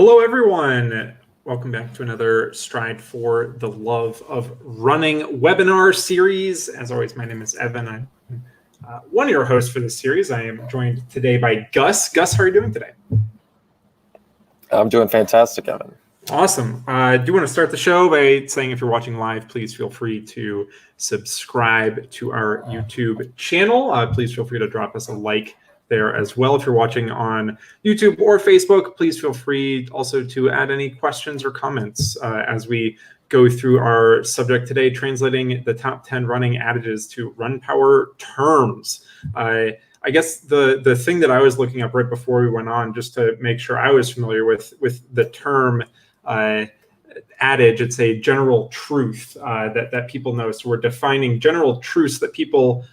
Hello, everyone. Welcome back to another Stryd for the Love of Running webinar series. As always, my name is Evan. I'm one of your hosts for this series. I am joined today by Gus. Gus, how are you doing today? I'm doing fantastic, Evan. Awesome. I do want to start the show by saying if you're watching live, please feel free to subscribe to our YouTube channel. Please feel free to drop us a like there as well. If you're watching on YouTube or Facebook, please feel free also to add any questions or comments as we go through our subject today, translating the top 10 running adages to run power terms. I guess the thing that I was looking up right before we went on, just to make sure I was familiar with the term adage, it's a general truth that people know. So we're defining general truths that people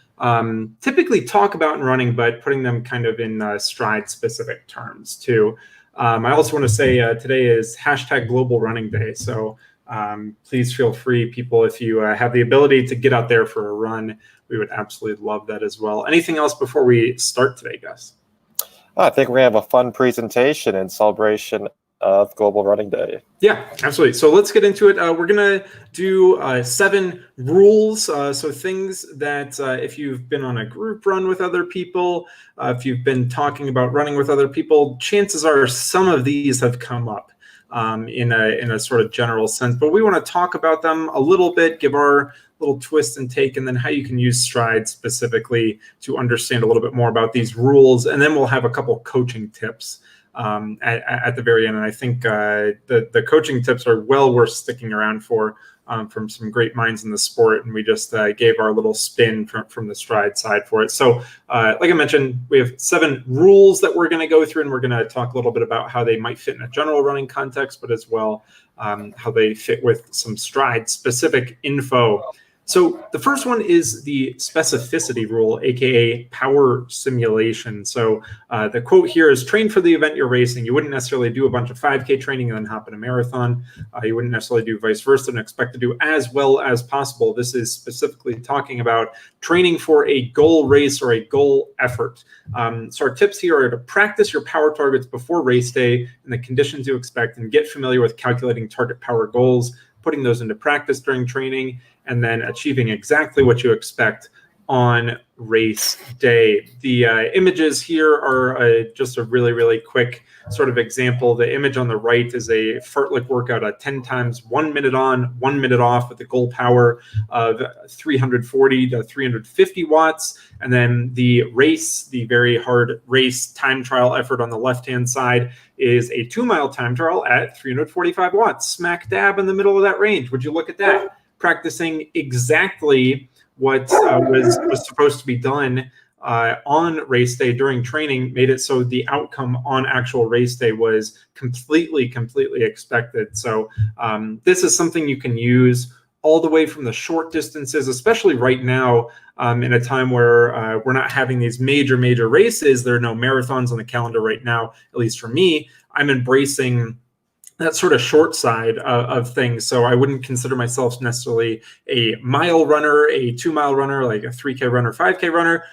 typically talk about in running, but putting them kind of in Stryd specific terms too. I also want to say today is #Global Running Day. So please feel free, people, if you have the ability to get out there for a run, we would absolutely love that as well. Anything else before we start today, Gus? I think we're going to have a fun presentation in celebration of Global Running Day. Yeah, absolutely. So let's get into it. We're going to do 7 rules. So things that if you've been on a group run with other people, if you've been talking about running with other people, chances are some of these have come up in a sort of general sense. But we want to talk about them a little bit, give our little twist and take, and then how you can use Stryd specifically to understand a little bit more about these rules. And then we'll have a couple coaching tips at the very end. And I think the coaching tips are well worth sticking around for from some great minds in the sport. And we just gave our little spin from the Stryd side for it. So like I mentioned, we have 7 rules that we're going to go through, and we're going to talk a little bit about how they might fit in a general running context, but as well how they fit with some Stryd specific info. So the first one is the specificity rule, aka power simulation. So the quote here is, train for the event you're racing. You wouldn't necessarily do a bunch of 5K training and then hop in a marathon. You wouldn't necessarily do vice versa and expect to do as well as possible. This is specifically talking about training for a goal race or a goal effort. So our tips here are to practice your power targets before race day and the conditions you expect, and get familiar with calculating target power goals, putting those into practice during training, and then achieving exactly what you expect on race day. The images here are just a really, really quick sort of example. The image on the right is a fartlek workout, a 10 times 1 minute on, 1 minute off with a goal power of 340 to 350 watts. And then the race, the very hard race time trial effort on the left-hand side, is a 2-mile time trial at 345 watts, smack dab in the middle of that range. Would you look at that? Practicing exactly what was supposed to be done on race day during training, made it so the outcome on actual race day was completely expected. So this is something you can use all the way from the short distances, especially right now in a time where we're not having these major races. There are no marathons on the calendar right now, at least for me. I'm embracing that sort of short side of things. So I wouldn't consider myself necessarily a mile runner, a 2-mile runner, like a 3K runner, 5K runner.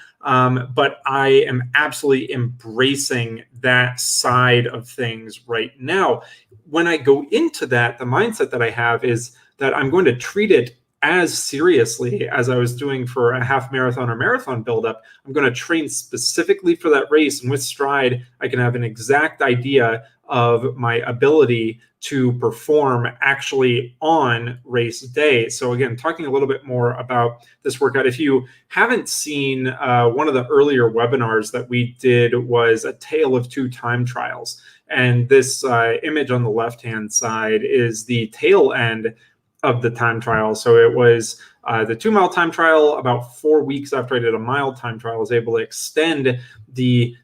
But I am absolutely embracing that side of things right now. When I go into that, the mindset that I have is that I'm going to treat it as seriously as I was doing for a half marathon or marathon buildup. I'm going to train specifically for that race. And with Stryd, I can have an exact idea of my ability to perform actually on race day. So again, talking a little bit more about this workout. If you haven't seen one of the earlier webinars that we did was a tale of 2 time trials. And this image on the left-hand side is the tail end of the time trial. So it was the 2-mile time trial. About 4 weeks after I did a mile time trial, I was able to extend the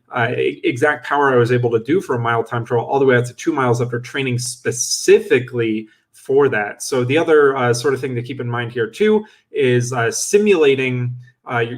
exact power I was able to do for a mile time trial all the way out to 2 miles after training specifically for that. So the other sort of thing to keep in mind here too is simulating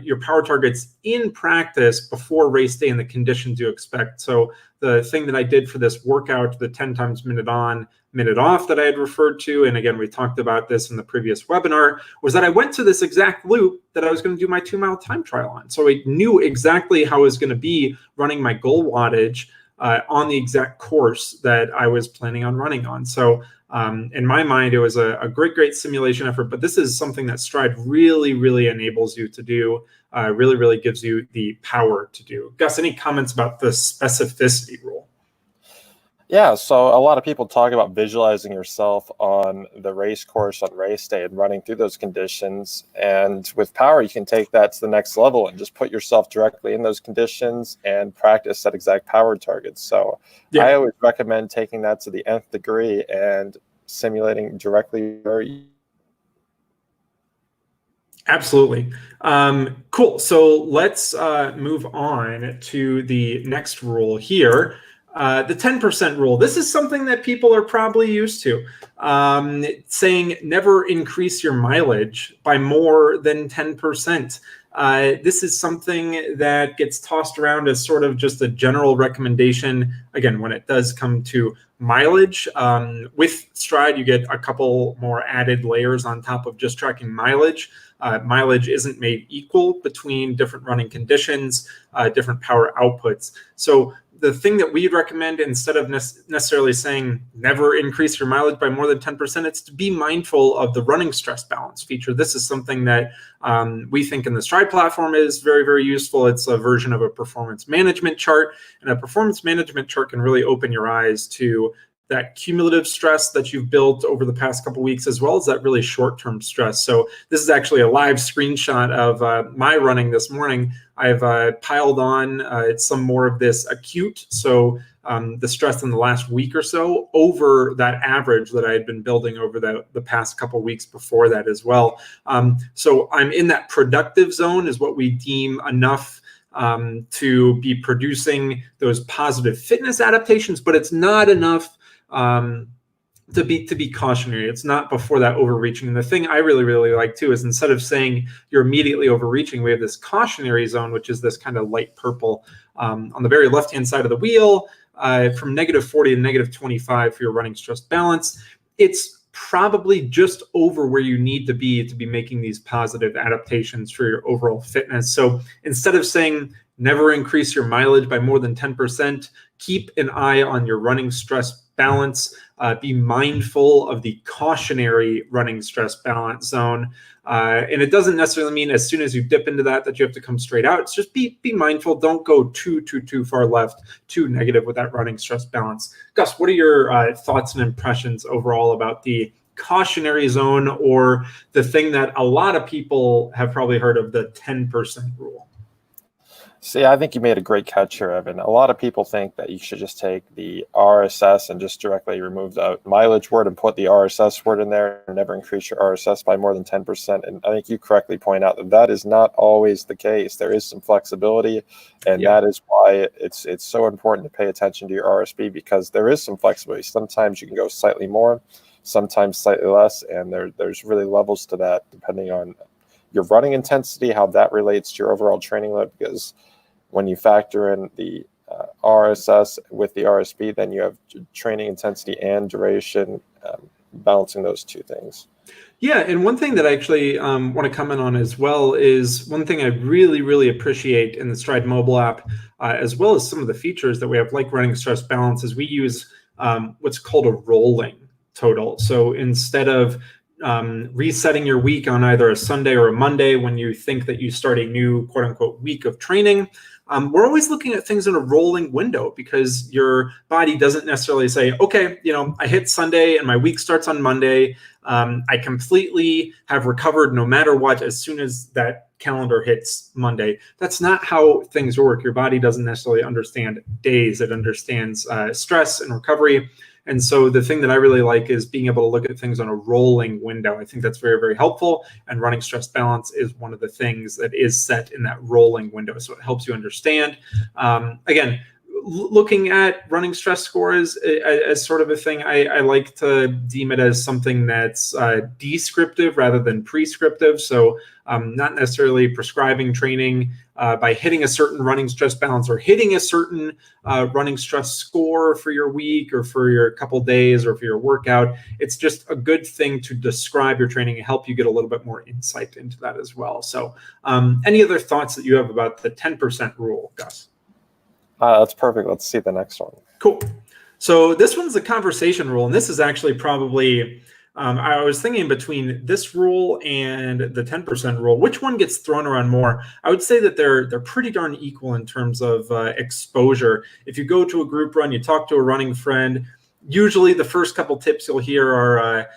your power targets in practice before race day and the conditions you expect. So the thing that I did for this workout, the 10 times minute on, minute off that I had referred to, and again, we talked about this in the previous webinar, was that I went to this exact loop that I was going to do my 2-mile time trial on. So I knew exactly how I was going to be running my goal wattage on the exact course that I was planning on running on. So in my mind, it was a great simulation effort, but this is something that Stryd really enables you to do, really gives you the power to do. Gus, any comments about the specificity rule? Yeah, so a lot of people talk about visualizing yourself on the race course on race day and running through those conditions. And with power, you can take that to the next level and just put yourself directly in those conditions and practice that exact power targets. So Yeah. I always recommend taking that to the nth degree and simulating directly where you. Absolutely. Cool. So let's move on to the next rule here. The 10% rule. This is something that people are probably used to, saying never increase your mileage by more than 10%. This is something that gets tossed around as sort of just a general recommendation. Again, when it does come to mileage, with Stryd, you get a couple more added layers on top of just tracking mileage. Mileage isn't made equal between different running conditions, different power outputs. So the thing that we'd recommend, instead of necessarily saying never increase your mileage by more than 10%, it's to be mindful of the running stress balance feature. This is something that we think in the Stryd platform is very useful. It's a version of a performance management chart, and a performance management chart can really open your eyes to that cumulative stress that you've built over the past couple of weeks, as well as that really short-term stress. So this is actually a live screenshot of my running this morning. I've piled on some more of this acute, so the stress in the last week or so, over that average that I had been building over the past couple of weeks before that as well. So I'm in that productive zone, is what we deem enough to be producing those positive fitness adaptations, but it's not enough to be cautionary. It's not before that overreaching. And the thing I really like too is, instead of saying you're immediately overreaching, we have this cautionary zone, which is this kind of light purple on the very left-hand side of the wheel, from -40 to -25 for your running stress balance. It's probably just over where you need to be making these positive adaptations for your overall fitness. So instead of saying never increase your mileage by more than 10%, keep an eye on your running stress balance. Be mindful of the cautionary running stress balance zone. And it doesn't necessarily mean as soon as you dip into that you have to come straight out. It's just be mindful. Don't go too far left, too negative with that running stress balance. Gus, what are your thoughts and impressions overall about the cautionary zone, or the thing that a lot of people have probably heard of, the 10% rule? See, I think you made a great catch here, Evan. A lot of people think that you should just take the RSS and just directly remove the mileage word and put the RSS word in there, and never increase your RSS by more than 10%. And I think you correctly point out that that is not always the case. There is some flexibility, and that is why it's so important to pay attention to your RSB, because there is some flexibility. Sometimes you can go slightly more, sometimes slightly less, and there's really levels to that depending on your running intensity, how that relates to your overall training load, because when you factor in the RSS with the RSB, then you have training intensity and duration, balancing those two things. Yeah, and one thing that I actually want to comment on as well is, one thing I really appreciate in the Stryd mobile app, as well as some of the features that we have, like running stress balance, is we use what's called a rolling total. So instead of resetting your week on either a Sunday or a Monday when you think that you start a new quote unquote week of training, we're always looking at things in a rolling window, because your body doesn't necessarily say, okay, I hit Sunday and my week starts on Monday. I completely have recovered no matter what as soon as that calendar hits Monday. That's not how things work. Your body doesn't necessarily understand days. It understands stress and recovery. And so the thing that I really like is being able to look at things on a rolling window. I think that's very helpful. And running stress balance is one of the things that is set in that rolling window. So it helps you understand. Again, looking at running stress scores as sort of a thing, I like to deem it as something that's descriptive rather than prescriptive. So not necessarily prescribing training by hitting a certain running stress balance or hitting a certain running stress score for your week or for your couple days or for your workout. It's just a good thing to describe your training and help you get a little bit more insight into that as well. So any other thoughts that you have about the 10% rule, Gus? That's perfect. Let's see the next one. Cool. So this one's the conversation rule, and this is actually probably, I was thinking between this rule and the 10% rule, which one gets thrown around more? I would say that they're pretty darn equal in terms of exposure. If you go to a group run, you talk to a running friend, usually the first couple tips you'll hear are,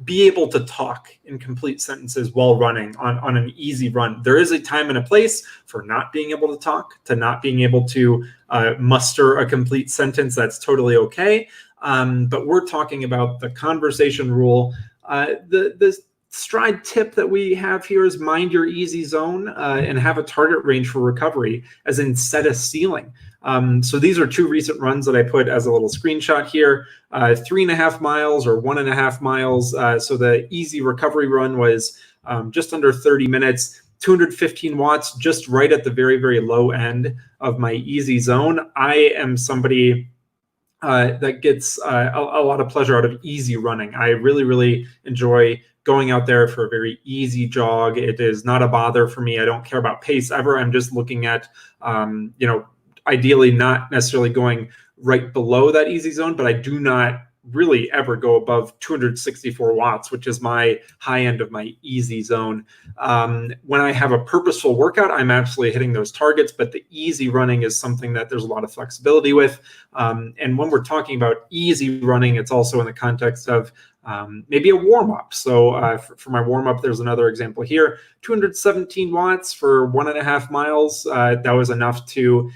be able to talk in complete sentences while running on an easy run. There is a time and a place for not being able to talk, to not being able to muster a complete sentence. That's totally okay. But we're talking about the conversation rule. The Stryd tip that we have here is mind your easy zone and have a target range for recovery, as in set a ceiling. So these are two recent runs that I put as a little screenshot here, 3.5 miles or 1.5 miles. So the easy recovery run was just under 30 minutes, 215 watts, just right at the very, very low end of my easy zone. I am somebody that gets a lot of pleasure out of easy running. I really, really enjoy going out there for a very easy jog. It is not a bother for me. I don't care about pace ever. I'm just looking at, ideally not necessarily going right below that easy zone, but I do not really ever go above 264 watts, which is my high end of my easy zone. When I have a purposeful workout, I'm absolutely hitting those targets, but the easy running is something that there's a lot of flexibility with. And when we're talking about easy running, it's also in the context of maybe a warm-up. So for my warm-up, there's another example here, 217 watts for 1.5 miles. That was enough to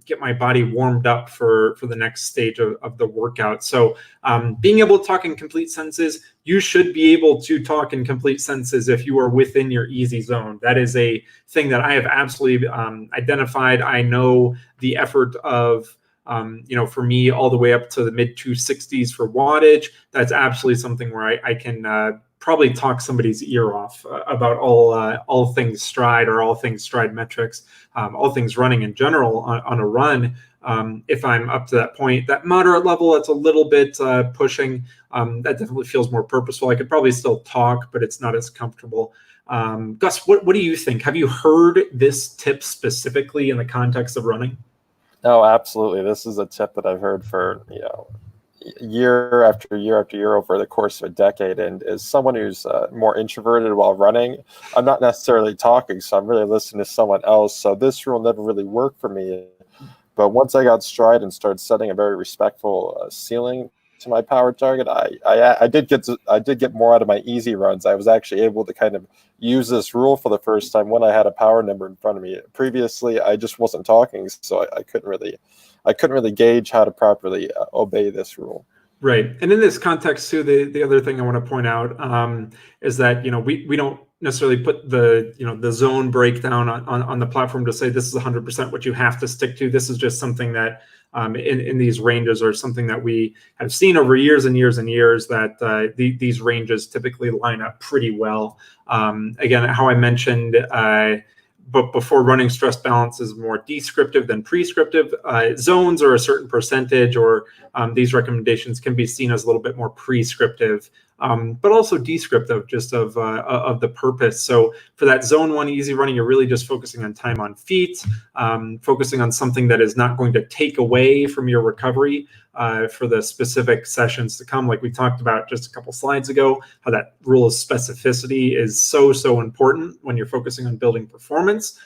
get my body warmed up for the next stage of the workout. So being able to talk in complete sentences, you should be able to talk in complete sentences if you are within your easy zone. That is a thing that I have absolutely identified. I know the effort of for me, all the way up to the mid 260s for wattage. That's absolutely something where I can probably talk somebody's ear off about all things Stryd or all things Stryd metrics, all things running in general on a run. If I'm up to that point, that moderate level, that's a little bit pushing. That definitely feels more purposeful. I could probably still talk, but it's not as comfortable. Gus, what do you think? Have you heard this tip specifically in the context of running? No, absolutely. This is a tip that I've heard for, year after year after year over the course of a decade. And as someone who's more introverted while running, I'm not necessarily talking, so I'm really listening to someone else. So this rule never really worked for me. But once I got Stryd and started setting a very respectful ceiling to my power target, I did get more out of my easy runs. I was actually able to kind of use this rule for the first time when I had a power number in front of me. Previously, I just wasn't talking, so I couldn't really gauge how to properly obey this rule. Right, and in this context too, the other thing I want to point out is that we don't necessarily put the zone breakdown on the platform to say this is 100% what you have to stick to. This is just something that in these ranges are something that we have seen over years and years and years, that these ranges typically line up pretty well. Again, how I mentioned, but before, running stress balance is more descriptive than prescriptive. Zones are a certain percentage, or these recommendations can be seen as a little bit more prescriptive, but also descriptive, just of the purpose. So for that zone one easy running, you're really just focusing on time on feet, focusing on something that is not going to take away from your recovery for the specific sessions to come. Like we talked about just a couple slides ago, how that rule of specificity is so important when you're focusing on building performance.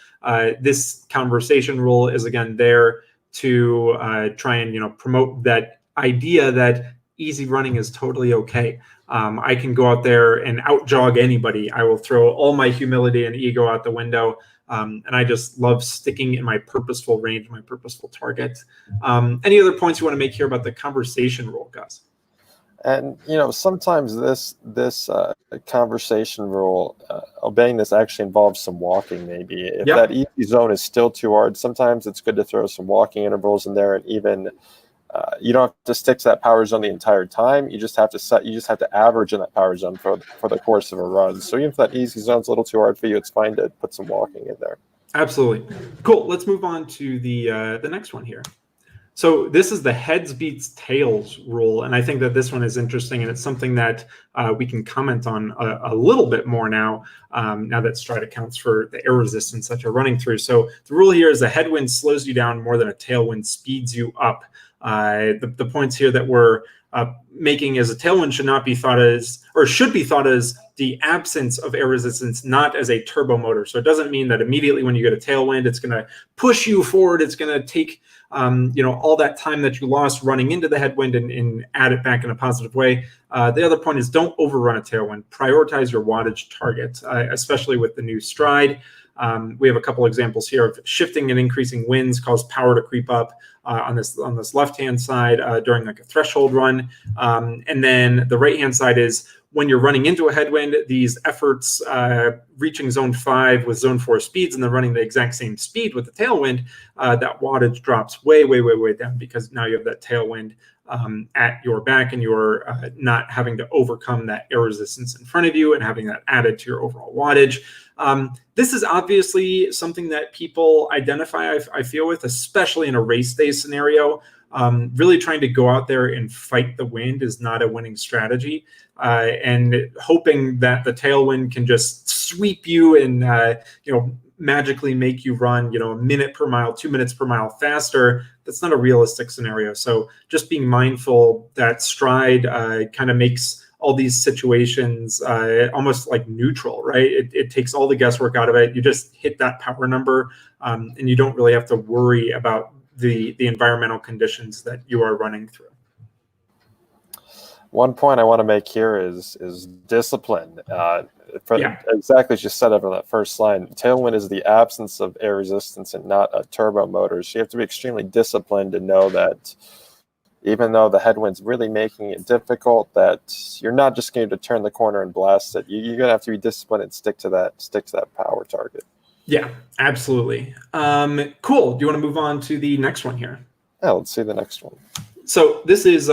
This conversation rule is, again, there to try and promote that idea that easy running is totally okay. I can go out there and out jog anybody. I will throw all my humility and ego out the window. And I just love sticking in my purposeful range, my purposeful target. Any other points you want to make here about the conversation rule, Gus? And sometimes this conversation rule, obeying this actually involves some walking. Maybe if that easy zone is still too hard, sometimes it's good to throw some walking intervals in there, and even you don't have to stick to that power zone the entire time. You just have to average in that power zone for the course of a run. So even if that easy zone's a little too hard for you, it's fine to put some walking in there. Absolutely. Cool. Let's move on to the next one here. So this is the heads beats tails rule, and I think that this one is interesting, and it's something that we can comment on a little bit more now, now that Stryd accounts for the air resistance that you're running through. So the rule here is a headwind slows you down more than a tailwind speeds you up. The points here that we're making is a tailwind should not be thought as, or should be thought as, the absence of air resistance, not as a turbo motor. So it doesn't mean that immediately when you get a tailwind, it's going to push you forward. It's going to take all that time that you lost running into the headwind and add it back in a positive way. The other point is don't overrun a tailwind. Prioritize your wattage target, especially with the new Stryd. We have a couple examples here of shifting and increasing winds cause power to creep up on this left-hand side during like a threshold run. And then the right-hand side is when you're running into a headwind, these efforts reaching zone 5 with zone 4 speeds and then running the exact same speed with the tailwind, that wattage drops way, way, way, way down because now you have that tailwind at your back and you're not having to overcome that air resistance in front of you and having that added to your overall wattage. This is obviously something that people identify, I feel, with, especially in a race day scenario. Really trying to go out there and fight the wind is not a winning strategy. And hoping that the tailwind can just sweep you and magically make you run a minute per mile, 2 minutes per mile faster, that's not a realistic scenario. So just being mindful that Stryd kind of makes all these situations almost like neutral, right? It takes all the guesswork out of it. You just hit that power number and you don't really have to worry about the environmental conditions that you are running through. One point I want to make here is discipline. Exactly as you said over that first line, tailwind is the absence of air resistance and not a turbo motor. So you have to be extremely disciplined to know that even though the headwind's really making it difficult, that you're not just going to turn the corner and blast it. You're going to have to be disciplined and stick to that power target. Yeah, absolutely. Cool. Do you want to move on to the next one here? Yeah, let's see the next one. So this is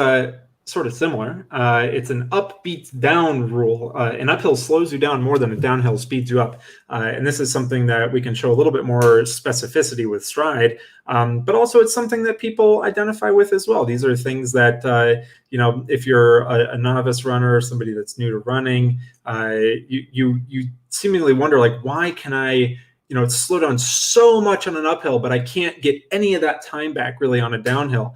sort of similar. It's an up beats down rule. An uphill slows you down more than a downhill speeds you up. And this is something that we can show a little bit more specificity with Stryd, but also it's something that people identify with as well. These are things that, if you're a novice runner or somebody that's new to running, you seemingly wonder, like, why can I slow down so much on an uphill, but I can't get any of that time back really on a downhill.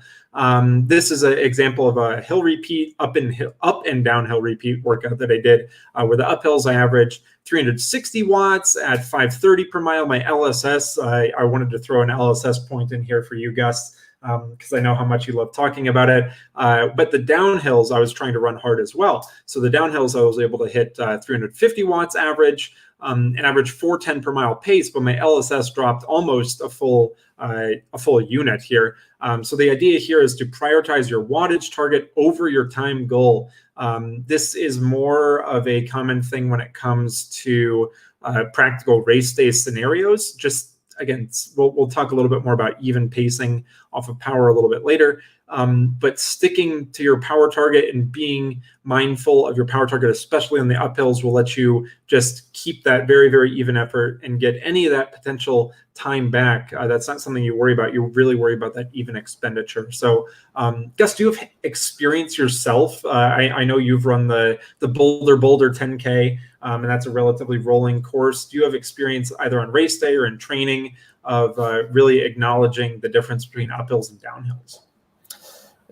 This is an example of a hill repeat, up and downhill repeat workout that I did, where the uphills I averaged 360 watts at 530 per mile. My LSS, I wanted to throw an LSS point in here for you, Gus, because I know how much you love talking about it. But the downhills, I was trying to run hard as well. So the downhills, I was able to hit 350 watts average, and average 410 per mile pace, but my LSS dropped almost a full unit here. So the idea here is to prioritize your wattage target over your time goal. This is more of a common thing when it comes to practical race day scenarios. Just again, we'll talk a little bit more about even pacing off of power a little bit later. But sticking to your power target and being mindful of your power target, especially on the uphills, will let you just keep that very, very even effort and get any of that potential time back. That's not something you worry about. You really worry about that even expenditure. So, Gus, do you have experience yourself? I know you've run the Boulder 10K, and that's a relatively rolling course. Do you have experience either on race day or in training of really acknowledging the difference between uphills and downhills?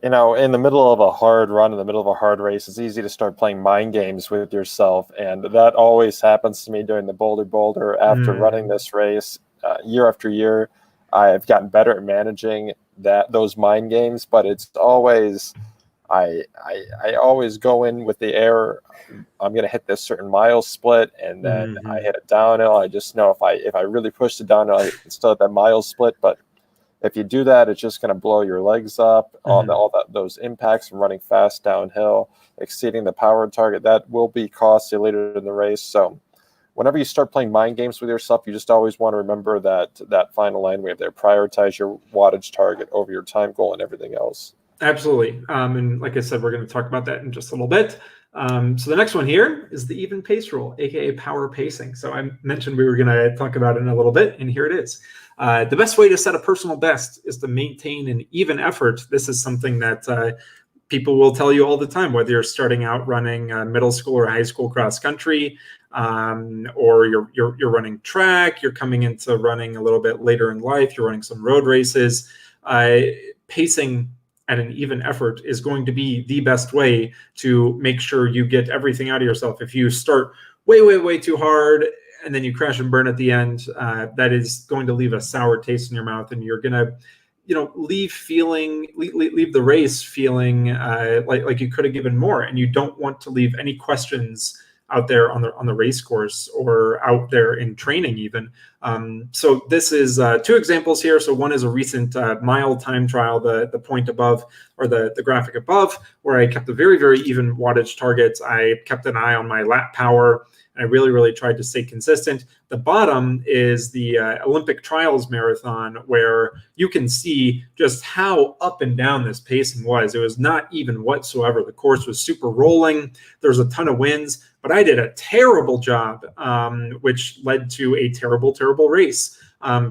In the middle of a hard run, in the middle of a hard race, it's easy to start playing mind games with yourself. And that always happens to me during the Boulder. After running this race year after year, I've gotten better at managing those mind games, but it's always, I always go in with the air. I'm going to hit this certain mile split, and then I hit a downhill. I just know if I really push the downhill, I can still hit that mile split, but if you do that, it's just going to blow your legs up on those impacts from running fast downhill, exceeding the power target. That will be costly later in the race. So whenever you start playing mind games with yourself, you just always want to remember that final line we have there. Prioritize your wattage target over your time goal and everything else. Absolutely. And like I said, we're going to talk about that in just a little bit. So the next one here is the even pace rule, aka power pacing. So I mentioned we were going to talk about it in a little bit, and here it is. The best way to set a personal best is to maintain an even effort. This is something that people will tell you all the time, whether you're starting out running middle school or high school cross country, or you're running track, you're coming into running a little bit later in life, you're running some road races. Pacing at an even effort is going to be the best way to make sure you get everything out of yourself. If you start way too hard and then you crash and burn at the end, that is going to leave a sour taste in your mouth, and you're gonna leave the race feeling like you could have given more, and you don't want to leave any questions out there on the race course or out there in training even. So this is two examples here. So one is a recent mile time trial, the point above, or the graphic above, where I kept a very even wattage target. I kept an eye on my lap power, and I really tried to stay consistent. The bottom is the Olympic trials marathon, where you can see just how up and down this pacing was. It was not even whatsoever. The course was super rolling. There's a ton of winds, but I did a terrible job, which led to a terrible race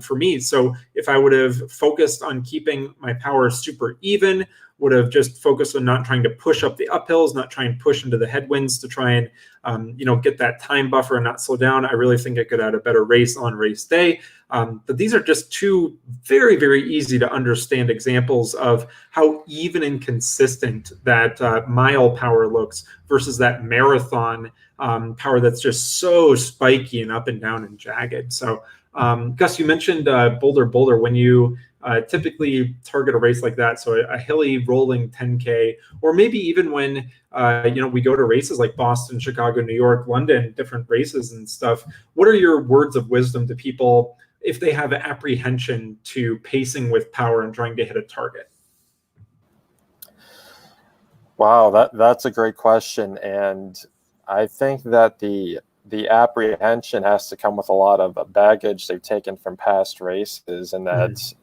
for me. So if I would have focused on keeping my power super even, would have just focused on not trying to push up the uphills, not trying to push into the headwinds to try and get that time buffer and not slow down, I really think I could have had a better race on race day. But these are just two very easy to understand examples of how even and consistent that mile power looks versus that marathon power that's just so spiky and up and down and jagged. So Gus, you mentioned Boulder. When you typically target a race like that, so a hilly rolling 10K, or maybe even when we go to races like Boston, Chicago, New York, London, different races and stuff, what are your words of wisdom to people if they have apprehension to pacing with power and trying to hit a target? Wow, that's a great question, and I think that the apprehension has to come with a lot of baggage they've taken from past races, and that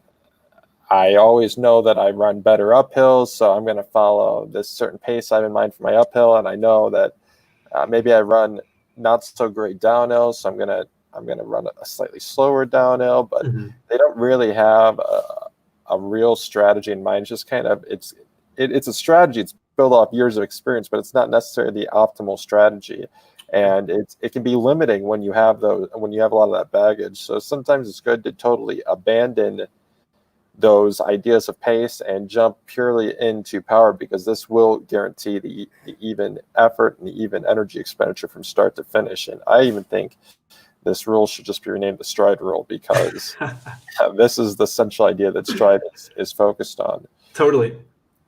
I always know that I run better uphills, so I'm going to follow this certain pace I have in mind for my uphill, and I know that maybe I run not so great downhill, so I'm going to run a slightly slower downhill, but they don't really have a real strategy in mind. It's just kind of it's a strategy. It's built off years of experience, but it's not necessarily the optimal strategy. And it can be limiting when you have a lot of that baggage. So sometimes it's good to totally abandon those ideas of pace and jump purely into power, because this will guarantee the even effort and the even energy expenditure from start to finish. And I even think this rule should just be renamed the Stryd rule, because this is the central idea that Stryd is focused on. Totally.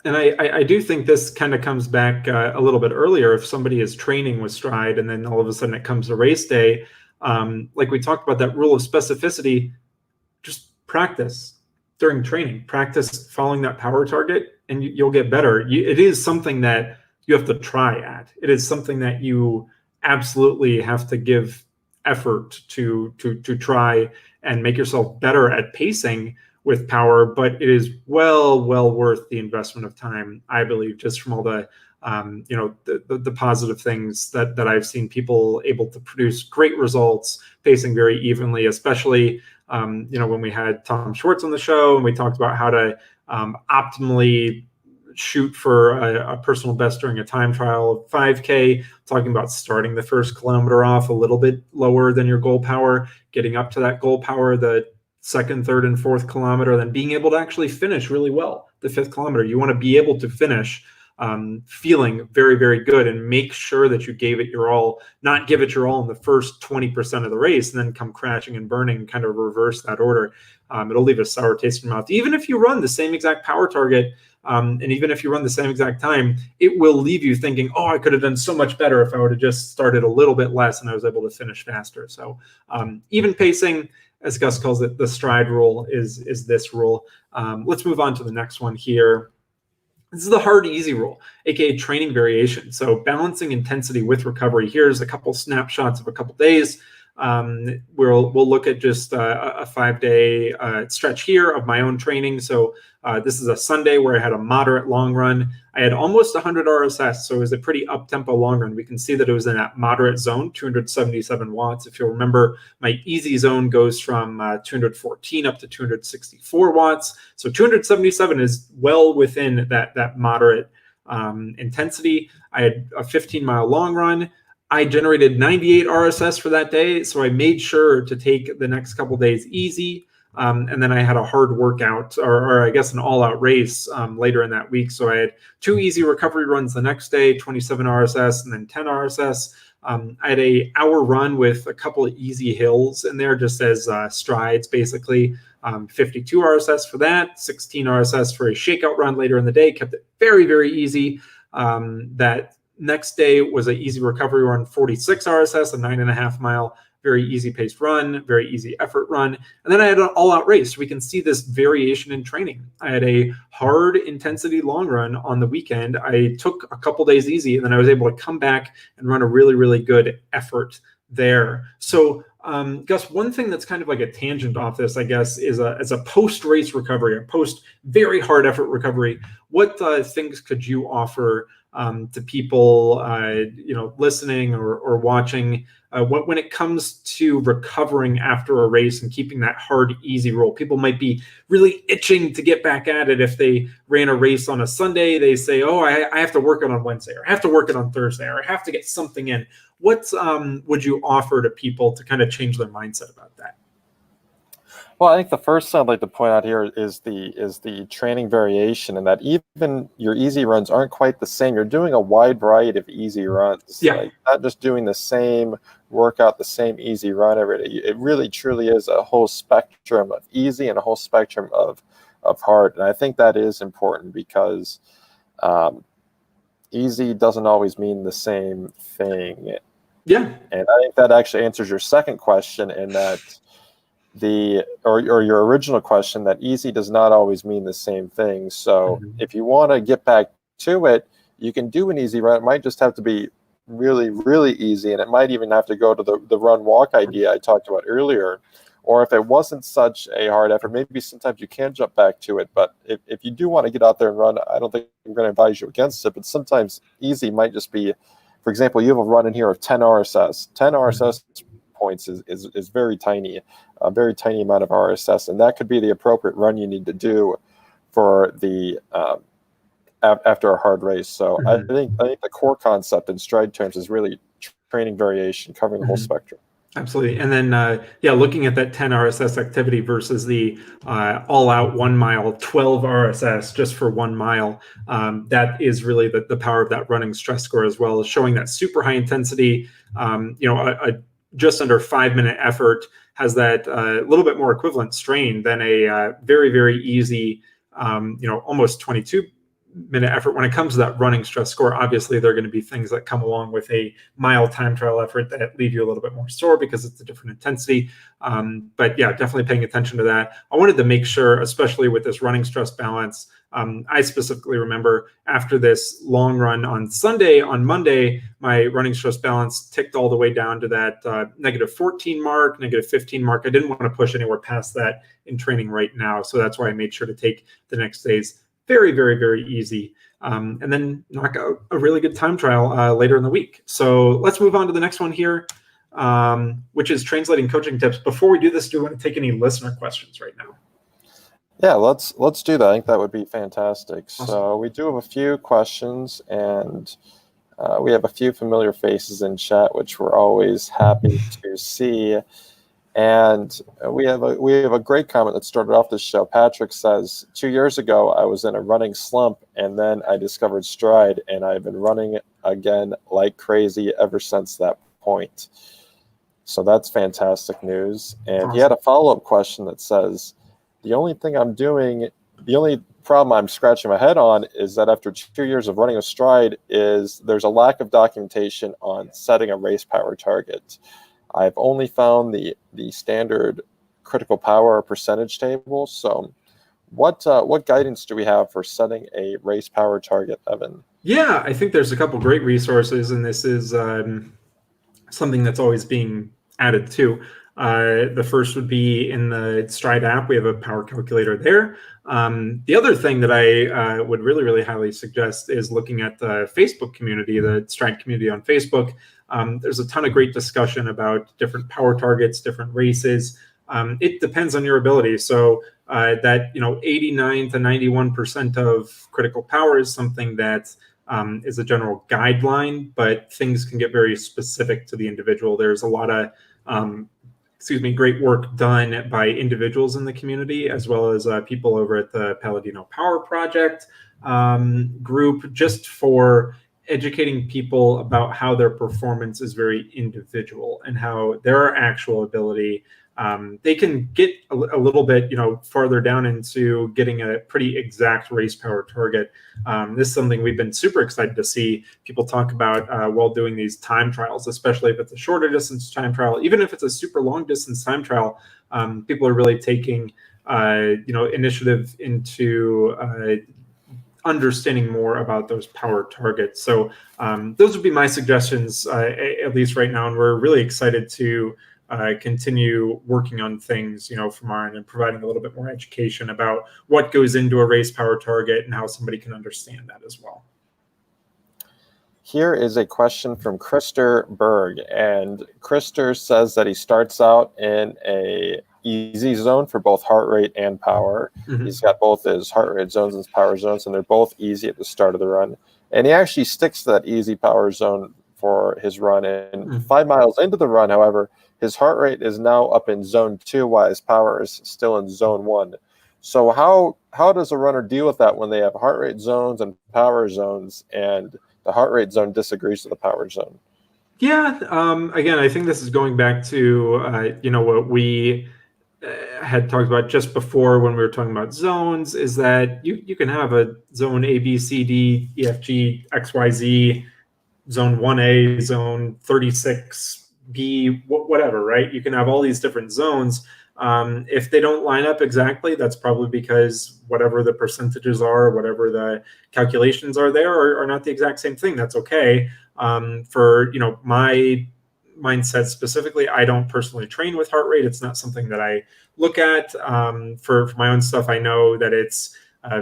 And I do think this kind of comes back a little bit earlier. If somebody is training with Stryd and then all of a sudden it comes to race day, like we talked about, that rule of specificity, just practice during training, practice following that power target, and you'll get better. It is something that you have to try at. It is something that you absolutely have to give effort to try and make yourself better at pacing with power, but it is well worth the investment of time, I believe, just from all the the positive things that I've seen people able to produce great results pacing very evenly, especially when we had Tom Schwartz on the show and we talked about how to optimally shoot for a personal best during a time trial of 5K, talking about starting the first kilometer off a little bit lower than your goal power, getting up to that goal power the second, third, and fourth kilometer, then being able to actually finish really well the fifth kilometer. You want to be able to finish feeling very good, and make sure that you gave it your all, not give it your all in the first 20% of the race and then come crashing and burning and kind of reverse that order. It'll leave a sour taste in your mouth. Even if you run the same exact power target, and even if you run the same exact time, it will leave you thinking, oh, I could have done so much better if I would have just started a little bit less and I was able to finish faster. So even pacing, as Gus calls it, the Stryd rule is this rule. Let's move on to the next one here. This is the hard, easy rule, aka training variation. So balancing intensity with recovery. Here's a couple snapshots of a couple days. We'll look at just a 5-day stretch here of my own training. So this is a Sunday where I had a moderate long run. I had almost 100 RSS, so it was a pretty up-tempo long run. We can see that it was in that moderate zone, 277 watts. If you'll remember, my easy zone goes from 214 up to 264 watts. So 277 is well within that moderate intensity. I had a 15-mile long run. I generated 98 RSS for that day, so I made sure to take the next couple days easy. And then I had a hard workout, or I guess an all-out race later in that week. So I had 2 easy recovery runs the next day, 27 RSS and then 10 RSS. I had an hour run with a couple of easy hills in there, just as strides, basically. 52 RSS for that, 16 RSS for a shakeout run later in the day. Kept it very, very easy. That next day was an easy recovery run, 46 RSS, a 9.5 mile, very easy paced run, very easy effort run. And then I had an all out race. We can see this variation in training. I had a hard intensity long run on the weekend. I took a couple days easy, and then I was able to come back and run a really, really good effort there. So Gus, one thing that's kind of like a tangent off this, I guess, is a post-race recovery, a post very hard effort recovery. What things could you offer to people, listening or watching when it comes to recovering after a race and keeping that hard, easy roll? People might be really itching to get back at it. If they ran a race on a Sunday, they say, oh, I have to work it on Wednesday, or I have to work it on Thursday, or I have to get something in. What would you offer to people to kind of change their mindset about that? Well, I think the first thing I'd like to point out here is the training variation, and that even your easy runs aren't quite the same. You're doing a wide variety of easy runs. Yeah. Like, not just doing the same workout, the same easy run every day. It really truly is a whole spectrum of easy and a whole spectrum of hard. And I think that is important because easy doesn't always mean the same thing. Yeah. And I think that actually answers your second question, in that or your original question, that easy does not always mean the same thing. So if you want to get back to it, you can do an easy run. It might just have to be really, really easy, and it might even have to go to the run walk idea I talked about earlier. Or if it wasn't such a hard effort, maybe sometimes you can jump back to it. But if you do want to get out there and run, I don't think I'm going to advise you against it. But sometimes easy might just be, for example, you have a run in here of 10 RSS. 10 RSS points is very tiny, a very tiny amount of RSS, and that could be the appropriate run you need to do for the after a hard race. So I think the core concept in Stryd terms is really training variation, covering the whole spectrum. Absolutely. And then, looking at that 10 RSS activity versus the all-out 1 mile, 12 RSS just for 1 mile, that is really the power of that running stress score, as well as showing that super high intensity, a just under 5-minute effort has that little bit more equivalent strain than a very, very easy, almost 22-minute effort. When it comes to that running stress score, obviously there are going to be things that come along with a mile time trial effort that leave you a little bit more sore because it's a different intensity. But yeah, definitely paying attention to that. I wanted to make sure, especially with this running stress balance, I specifically remember after this long run on Sunday, on Monday, my running stress balance ticked all the way down to that -14 mark, -15 mark. I didn't want to push anywhere past that in training right now. So that's why I made sure to take the next days very, very, very easy, and then knock out a really good time trial later in the week. So let's move on to the next one here, which is translating coaching tips. Before we do this, do you want to take any listener questions right now? Yeah, let's do that. I think that would be fantastic. Awesome. So we do have a few questions, and we have a few familiar faces in chat, which we're always happy to see. And we have a great comment that started off this show. Patrick says, 2 years ago, I was in a running slump, and then I discovered Stryd, and I've been running again like crazy ever since that point. So that's fantastic news. And he had a follow-up question that says, the only problem I'm scratching my head on is that after 2 years of running a Stryd, there's a lack of documentation on setting a race power target. I've only found the standard critical power percentage table. So what guidance do we have for setting a race power target, Evan? Yeah, I think there's a couple great resources, and this is something that's always being added too. The first would be in the Stryd app. We have a power calculator there. The other thing that I would really, really highly suggest is looking at the Facebook community, the Stryd community on Facebook. There's a ton of great discussion about different power targets, different races. It depends on your ability. So that 89 to 91% of critical power is something that is a general guideline, but things can get very specific to the individual. There's a lot of great work done by individuals in the community, as well as people over at the Paladino Power Project group, just for educating people about how their performance is very individual and how their actual ability, they can get a little bit, farther down into getting a pretty exact race power target. This is something we've been super excited to see people talk about while doing these time trials, especially if it's a shorter distance time trial. Even if it's a super long distance time trial, people are really taking, initiative into understanding more about those power targets. So those would be my suggestions, at least right now. And we're really excited to continue working on things, from our end, and providing a little bit more education about what goes into a race power target and how somebody can understand that as well. Here is a question from Krister Berg, and Krister says that he starts out in a easy zone for both heart rate and power. Mm-hmm. He's got both his heart rate zones and his power zones, and they're both easy at the start of the run. And he actually sticks to that easy power zone for his run. And 5 miles into the run, however, his heart rate is now up in zone 2, while his power is still in zone 1. So how does a runner deal with that when they have heart rate zones and power zones, and the heart rate zone disagrees with the power zone? Yeah, again, I think this is going back to what we had talked about just before when we were talking about zones, is that you can have a zone A, B, C, D, E, F, G, X, Y, Z, zone 1A, zone 36B, whatever, right? You can have all these different zones. If they don't line up exactly, that's probably because whatever the percentages are, whatever the calculations are there are not the exact same thing. That's okay. For my mindset specifically, I don't personally train with heart rate. It's not something that I look at. For my own stuff, I know that it's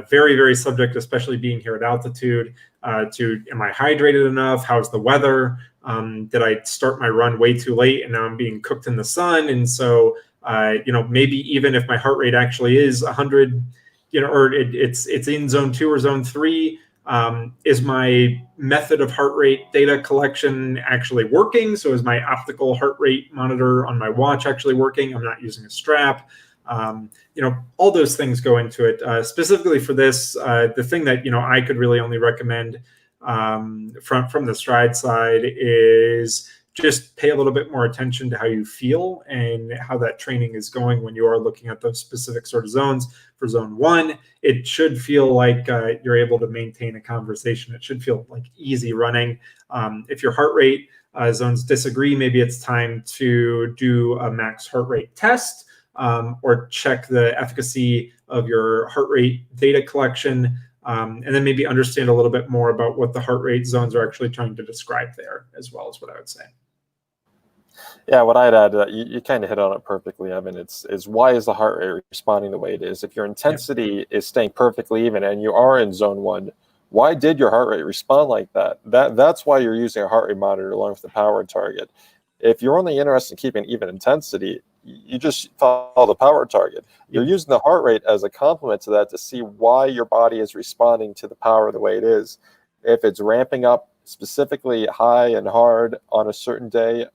very, very subject, especially being here at altitude, to am I hydrated enough? How's the weather? Did I start my run way too late and now I'm being cooked in the sun? And so, maybe even if my heart rate actually is 100, or it's in zone 2 or zone 3, is my method of heart rate data collection actually working? So is my optical heart rate monitor on my watch actually working? I'm not using a strap. All those things go into it. Specifically for this, the thing that I could really only recommend from the Stryd side is just pay a little bit more attention to how you feel and how that training is going when you are looking at those specific sort of zones. For zone 1, it should feel like you're able to maintain a conversation. It should feel like easy running. If your heart rate zones disagree, maybe it's time to do a max heart rate test, or check the efficacy of your heart rate data collection, and then maybe understand a little bit more about what the heart rate zones are actually trying to describe there, as well, as what I would say. Yeah, what I'd add, you kind of hit on it perfectly, Evan. Is why is the heart rate responding the way it is? If your intensity is staying perfectly even and you are in zone 1, why did your heart rate respond like that? That's why you're using a heart rate monitor along with the power target. If you're only interested in keeping even intensity, you just follow the power target. You're using the heart rate as a complement to that to see why your body is responding to the power the way it is. If it's ramping up specifically high and hard on a certain day,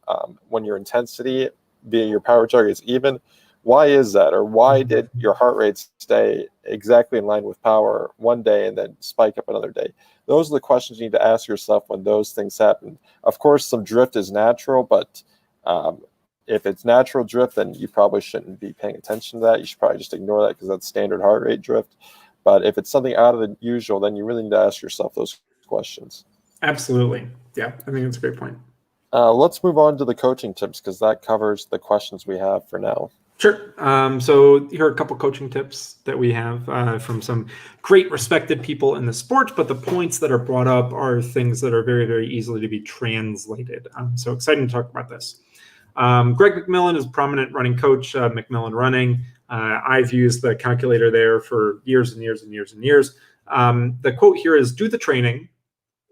when your intensity via your power target is even, why is that? Or why did your heart rate stay exactly in line with power one day and then spike up another day? Those are the questions you need to ask yourself when those things happen. Of course, some drift is natural, but if it's natural drift, then you probably shouldn't be paying attention to that. You should probably just ignore that because that's standard heart rate drift. But if it's something out of the usual, then you really need to ask yourself those questions. Absolutely. Yeah, I think that's a great point. Let's move on to the coaching tips because that covers the questions we have for now. Sure. So here are a couple coaching tips that we have from some great respected people in the sport, but the points that are brought up are things that are very, very easily to be translated. So exciting to talk about this. Greg McMillan is a prominent running coach, McMillan Running. I've used the calculator there for years and years and years and years. The quote here is, do the training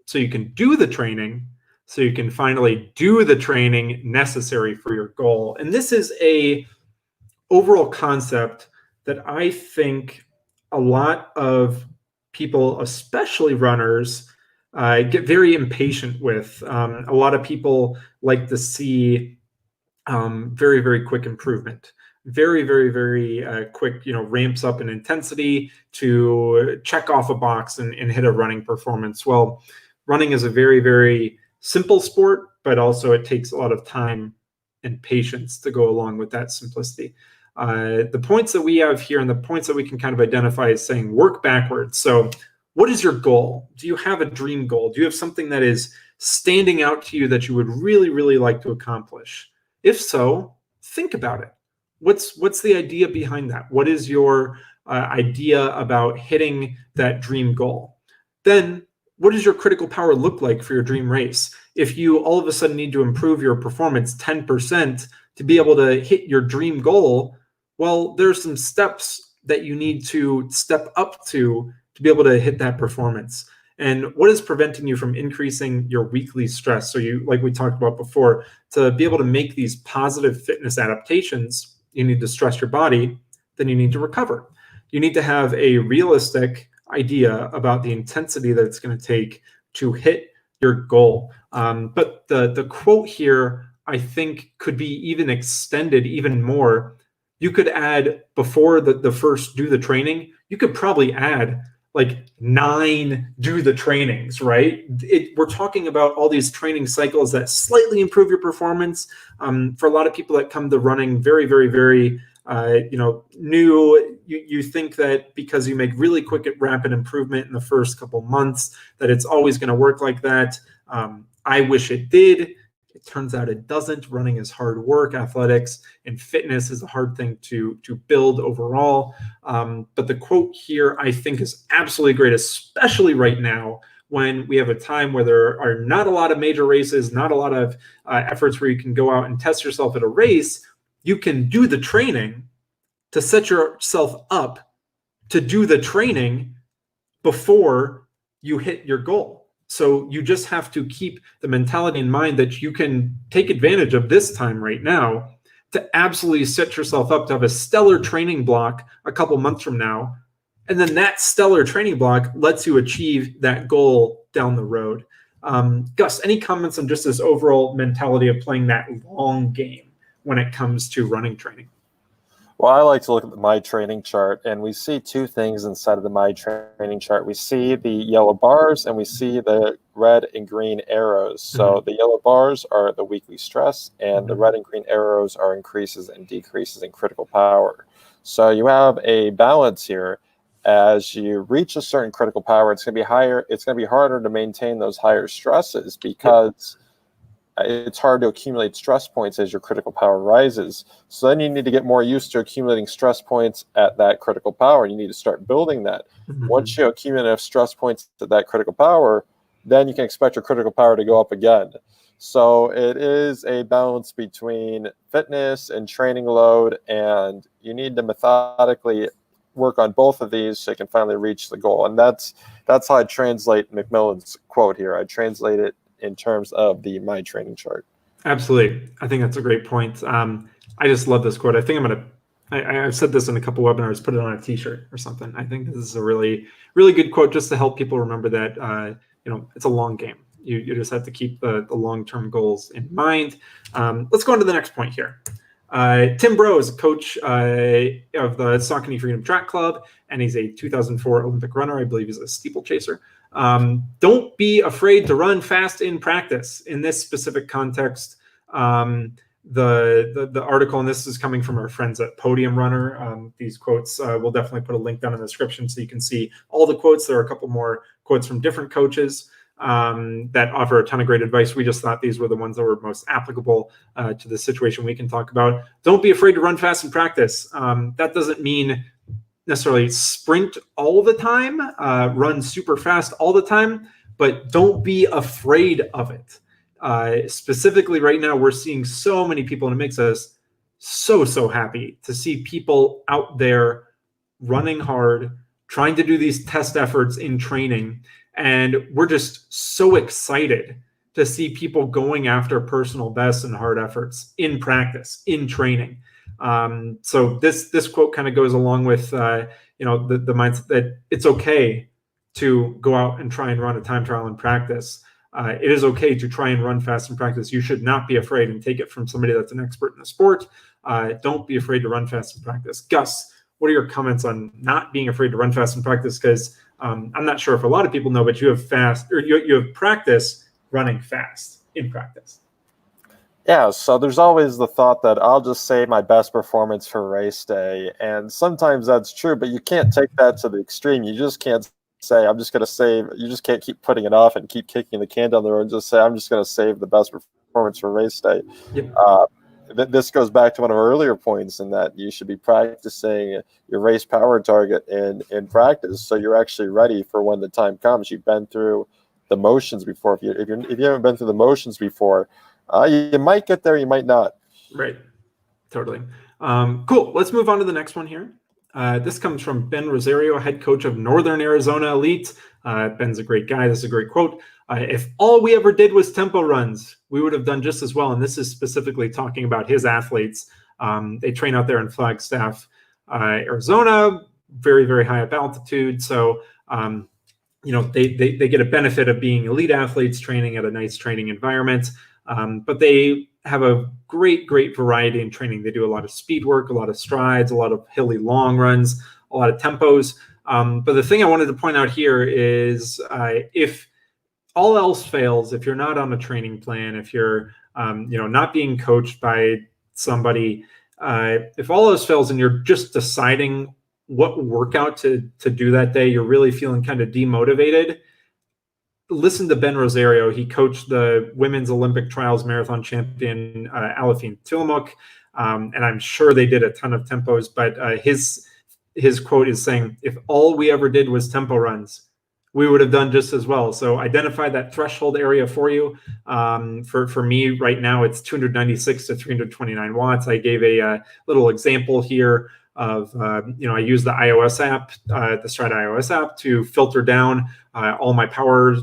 so you can do the training so you can finally do the training necessary for your goal. And this is a overall concept that I think a lot of people, especially runners, get very impatient with. A lot of people like to see very, very quick improvement. Very, very, very quick, ramps up in intensity to check off a box and hit a running performance. Well, running is a very, very simple sport, but also it takes a lot of time and patience to go along with that simplicity. The points that we have here and the points that we can kind of identify is saying work backwards. So what is your goal? Do you have a dream goal? Do you have something that is standing out to you that you would really, really like to accomplish? If so, think about it. What's the idea behind that? What is your idea about hitting that dream goal? Then what does your critical power look like for your dream race? If you all of a sudden need to improve your performance 10% to be able to hit your dream goal, well, there's some steps that you need to step up to be able to hit that performance. And what is preventing you from increasing your weekly stress? So you, like we talked about before, to be able to make these positive fitness adaptations, you need to stress your body, then you need to recover. You need to have a realistic idea about the intensity that it's going to take to hit your goal. But the quote here, I think, could be even extended even more. You could add, before the first do the training, you could probably add like 9 do the trainings, right? We're talking about all these training cycles that slightly improve your performance. For a lot of people that come to running very, very, very new, you think that because you make really quick rapid improvement in the first couple months, that it's always going to work like that. I wish it did. It turns out it doesn't. Running is hard work. Athletics and fitness is a hard thing to build overall. But the quote here, I think, is absolutely great, especially right now when we have a time where there are not a lot of major races, not a lot of efforts where you can go out and test yourself at a race. You can do the training to set yourself up to do the training before you hit your goal. So you just have to keep the mentality in mind that you can take advantage of this time right now to absolutely set yourself up to have a stellar training block a couple months from now. And then that stellar training block lets you achieve that goal down the road. Gus, any comments on just this overall mentality of playing that long game when it comes to running training? Well, I like to look at the My Training chart, and we see 2 things inside of the My Training chart. We see the yellow bars, and we see the red and green arrows. So the yellow bars are the weekly stress, and the red and green arrows are increases and decreases in critical power. So you have a balance here. As you reach a certain critical power, it's going to be higher. It's going to be harder to maintain those higher stresses because it's hard to accumulate stress points as your critical power rises. So then you need to get more used to accumulating stress points at that critical power. And you need to start building that. Once you accumulate enough stress points at that critical power, then you can expect your critical power to go up again. So it is a balance between fitness and training load, and you need to methodically work on both of these so you can finally reach the goal. And that's how I translate McMillan's quote here. I translate it in terms of the My Training chart. Absolutely. I think that's a great point. I just love this quote. I think I've said this in a couple webinars, put it on a t-shirt or something. I think this is a really, really good quote just to help people remember that, it's a long game. You just have to keep the long-term goals in mind. Let's go on to the next point here. Tim Broe is a coach of the Saucony Freedom Track Club, and he's a 2004 Olympic runner. I believe he's a steeplechaser. Don't be afraid to run fast in practice. In this specific context, the article, and this is coming from our friends at Podium Runner. These quotes, we'll definitely put a link down in the description so you can see all the quotes. There are a couple more quotes from different coaches that offer a ton of great advice. We just thought these were the ones that were most applicable to the situation we can talk about. Don't be afraid to run fast in practice. That doesn't mean necessarily sprint all the time, run super fast all the time, but don't be afraid of it. Specifically right now, we're seeing so many people, and it makes us so happy to see people out there running hard, trying to do these test efforts in training. And we're just so excited to see people going after personal bests and hard efforts in practice, in training. So this quote kind of goes along with the mindset that it's okay to go out and try and run a time trial in practice. It is okay to try and run fast in practice. You should not be afraid, and take it from somebody that's an expert in the sport. Don't be afraid to run fast in practice. Gus, what are your comments on not being afraid to run fast in practice? Because I'm not sure if a lot of people know, but you have practice running fast in practice. Yeah, so there's always the thought that I'll just save my best performance for race day. And sometimes that's true, but you can't take that to the extreme. You just can't say, I'm just going to save. You just can't keep putting it off and keep kicking the can down the road and just say, I'm just going to save the best performance for race day. Yep. This goes back to one of our earlier points in that you should be practicing your race power target in practice, so you're actually ready for when the time comes. You've been through the motions before. If you haven't been through the motions before, you might get there, you might not. Right. Totally. Cool. Let's move on to the next one here. This comes from Ben Rosario, head coach of Northern Arizona Elite. Ben's a great guy. This is a great quote. If all we ever did was tempo runs, we would have done just as well. And this is specifically talking about his athletes. They train out there in Flagstaff, Arizona, very high up altitude. So, they get a benefit of being elite athletes training at a nice training environment. But they have a great variety in training. They do a lot of speed work, a lot of strides, a lot of hilly long runs, a lot of tempos. But the thing I wanted to point out here is if all else fails, if you're not on a training plan, if you're not being coached by somebody, if all else fails and you're just deciding what workout to do that day, you're really feeling kind of demotivated, listen to Ben Rosario. He coached the women's Olympic trials marathon champion Alafine Tillamook, and I'm sure they did a ton of tempos, but his quote is saying, if all we ever did was tempo runs, we would have done just as well. So identify that threshold area for you. For me right now, it's 296 to 329 watts. I gave a little example here of, I use the iOS app, the Stryd iOS app, to filter down all my power,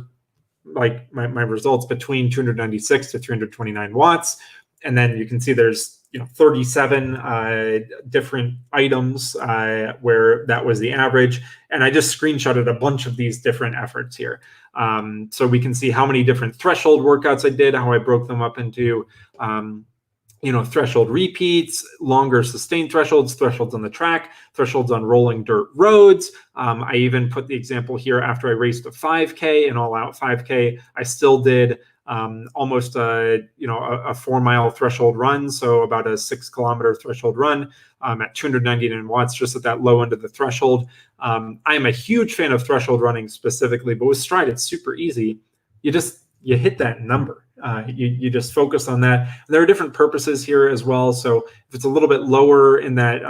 like my results between 296 to 329 watts. And then you can see there's 37 different items where that was the average. And I just screenshotted a bunch of these different efforts here. So we can see how many different threshold workouts I did, how I broke them up into threshold repeats, longer sustained thresholds on the track, thresholds on rolling dirt roads. I even put the example here after I raced a 5K, an all-out 5K. I still did almost a 4-mile threshold run, so about a 6-kilometer threshold run at 299 watts, just at that low end of the threshold. I am a huge fan of threshold running specifically, but with Stryd, it's super easy. You hit that number. You just focus on that. And there are different purposes here as well. So if it's a little bit lower in that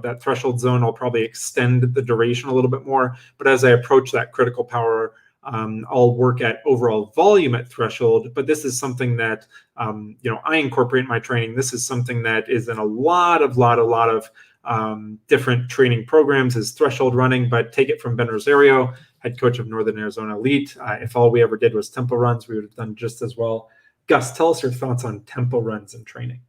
that threshold zone, I'll probably extend the duration a little bit more. But as I approach that critical power, I'll work at overall volume at threshold. But this is something that I incorporate in my training. This is something that is in a lot of different training programs, is threshold running. But take it from Ben Rosario, head coach of Northern Arizona Elite. If all we ever did was tempo runs, we would have done just as well. Gus, tell us your thoughts on tempo runs and training.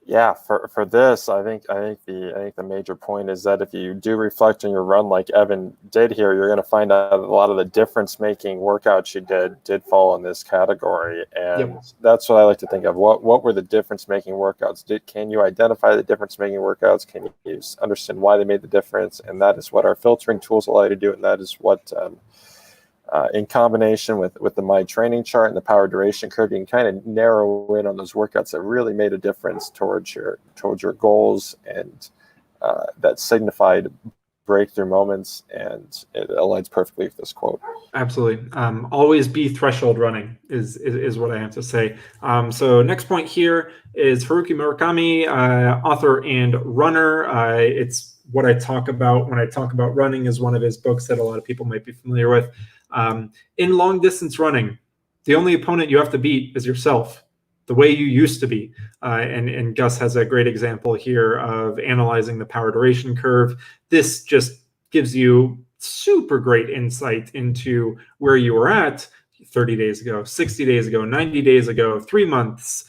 Yeah, for this, I think the major point is that if you do reflect on your run like Evan did here, you're going to find out a lot of the difference-making workouts you did fall in this category, and That's what I like to think of. What were the difference-making workouts? Can you identify the difference-making workouts? Can you understand why they made the difference? And that is what our filtering tools allow you to do, and that is what in combination with the My Training chart and the power duration curve, you can kind of narrow in on those workouts that really made a difference towards your goals, and that signified breakthrough moments, and it aligns perfectly with this quote. Absolutely. Always be threshold running is what I have to say. So next point here is Haruki Murakami, author and runner. It's what I talk about when I talk about running is one of his books that a lot of people might be familiar with. In long distance running, the only opponent you have to beat is yourself, the way you used to be. And Gus has a great example here of analyzing the power duration curve. This just gives you super great insight into where you were at 30 days ago, 60 days ago, 90 days ago, 3 months,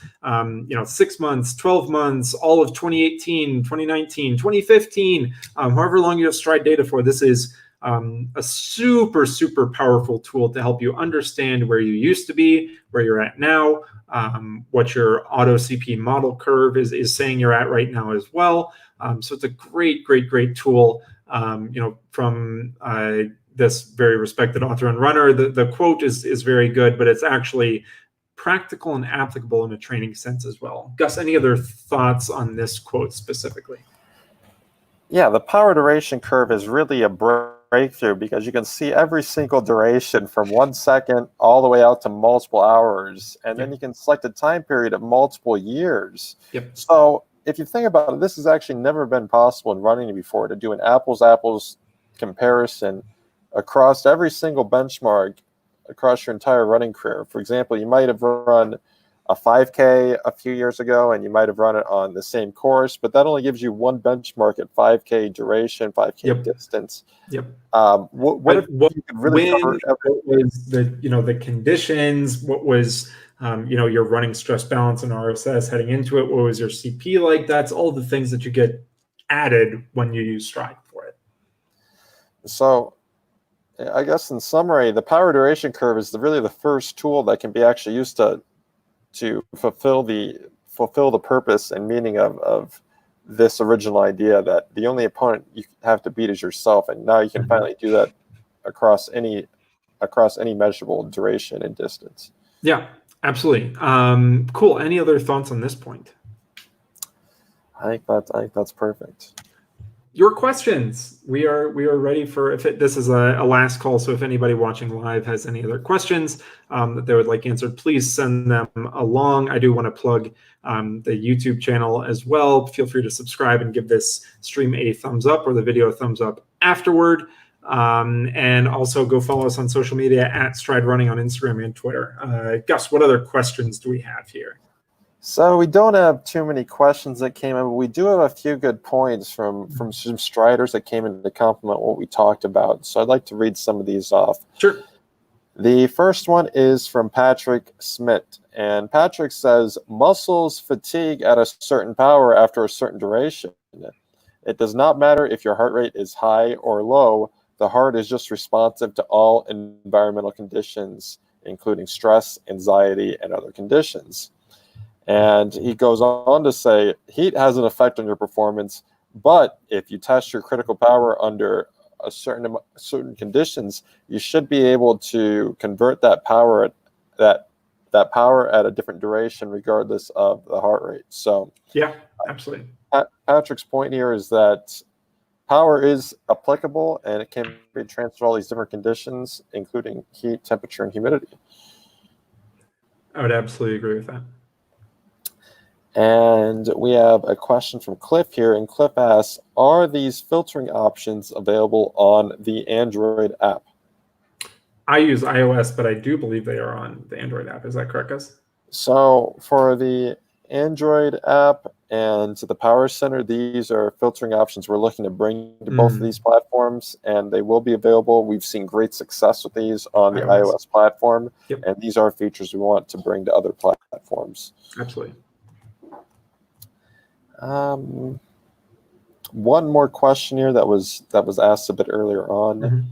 6 months, 12 months, all of 2018, 2019, 2015, however long you have Stryd data for. This is a super, super powerful tool to help you understand where you used to be, where you're at now, what your auto CP model curve is saying you're at right now as well. So it's a great, great, great tool, from this very respected author and runner. The quote is very good, but it's actually practical and applicable in a training sense as well. Gus, any other thoughts on this quote specifically? Yeah, the power duration curve is really a breakthrough because you can see every single duration from 1 second all the way out to multiple hours. And then you can select a time period of multiple years. Yep. So if you think about it, this has actually never been possible in running before, to do an apples-apples comparison across every single benchmark across your entire running career. For example, you might have run a 5K a few years ago, and you might have run it on the same course, but that only gives you one benchmark at 5K duration, 5K distance. Yep. What if you could really cover what was the conditions? What was your running stress balance and RSS heading into it? What was your CP like? That's all the things that you get added when you use Stryd for it. So I guess in summary, the power duration curve is really the first tool that can be actually used to fulfill the purpose and meaning of this original idea that the only opponent you have to beat is yourself, and now you can finally do that across any measurable duration and distance. Yeah, absolutely. Cool. Any other thoughts on this point? I think that's perfect. Your questions. We are ready for, this is a last call, so if anybody watching live has any other questions that they would like answered, please send them along. I do want to plug the YouTube channel as well. Feel free to subscribe and give this stream a thumbs up or the video a thumbs up afterward. And also go follow us on social media at Stryd Running on Instagram and Twitter. Gus, what other questions do we have here? So we don't have too many questions that came in, but we do have a few good points from some Stryders that came in to complement what we talked about. So I'd like to read some of these off. Sure. The first one is from Patrick Smith, and Patrick says, muscles fatigue at a certain power after a certain duration. It does not matter if your heart rate is high or low. The heart is just responsive to all environmental conditions, including stress, anxiety, and other conditions. And he goes on to say, heat has an effect on your performance, but if you test your critical power under certain conditions, you should be able to convert that power at a different duration, regardless of the heart rate. So yeah, absolutely. Patrick's point here is that power is applicable, and it can be transferred to all these different conditions, including heat, temperature, and humidity. I would absolutely agree with that. And we have a question from Cliff here, and Cliff asks, are these filtering options available on the Android app? I use iOS, but I do believe they are on the Android app. Is that correct, Gus? So for the Android app and the Power Center, these are filtering options we're looking to bring to both of these platforms, and they will be available. We've seen great success with these on the iOS platform, and these are features we want to bring to other platforms. Absolutely. One more question here that was asked a bit earlier on.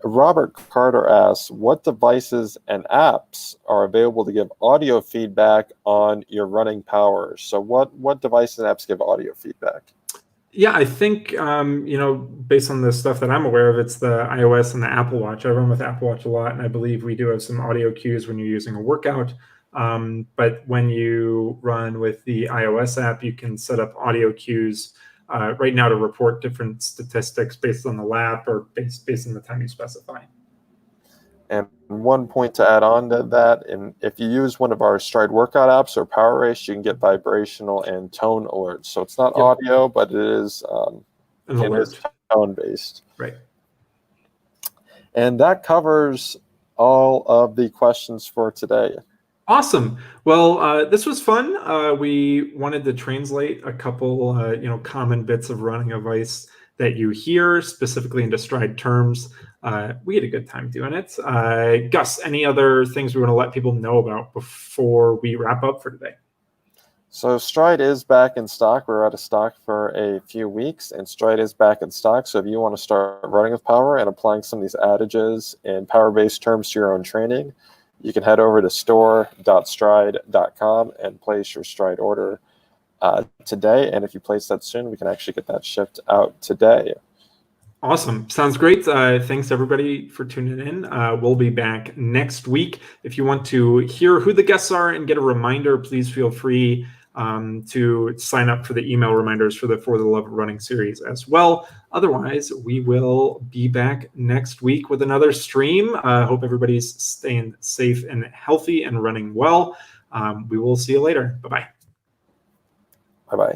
Robert Carter asks, what devices and apps are available to give audio feedback on your running power? So what devices and apps give audio feedback? Yeah, I think, based on the stuff that I'm aware of, it's the iOS and the Apple Watch. I run with Apple Watch a lot, and I believe we do have some audio cues when you're using a workout. But when you run with the iOS app, you can set up audio cues right now to report different statistics based on the lap or based on the time you specify. And one point to add on to that, and if you use one of our Stryd workout apps or Power Race, you can get vibrational and tone alerts. So it's not audio, but it is An and is alert. tone-based. Right. And that covers all of the questions for today. Awesome. Well, this was fun. We wanted to translate a couple, common bits of running advice that you hear specifically into Stryd terms. We had a good time doing it. Gus, any other things we want to let people know about before we wrap up for today? So Stryd is back in stock. We're out of stock for a few weeks, and Stryd is back in stock. So if you want to start running with power and applying some of these adages and power-based terms to your own training, you can head over to store.stryd.com and place your Stryd order today. And if you place that soon, we can actually get that shipped out today. Awesome. Sounds great. Thanks, everybody, for tuning in. We'll be back next week. If you want to hear who the guests are and get a reminder, please feel free to sign up for the email reminders for the For the Love of Running series as well. Otherwise, we will be back next week with another stream. Hope everybody's staying safe and healthy and running well. We will see you later. Bye-bye. Bye-bye.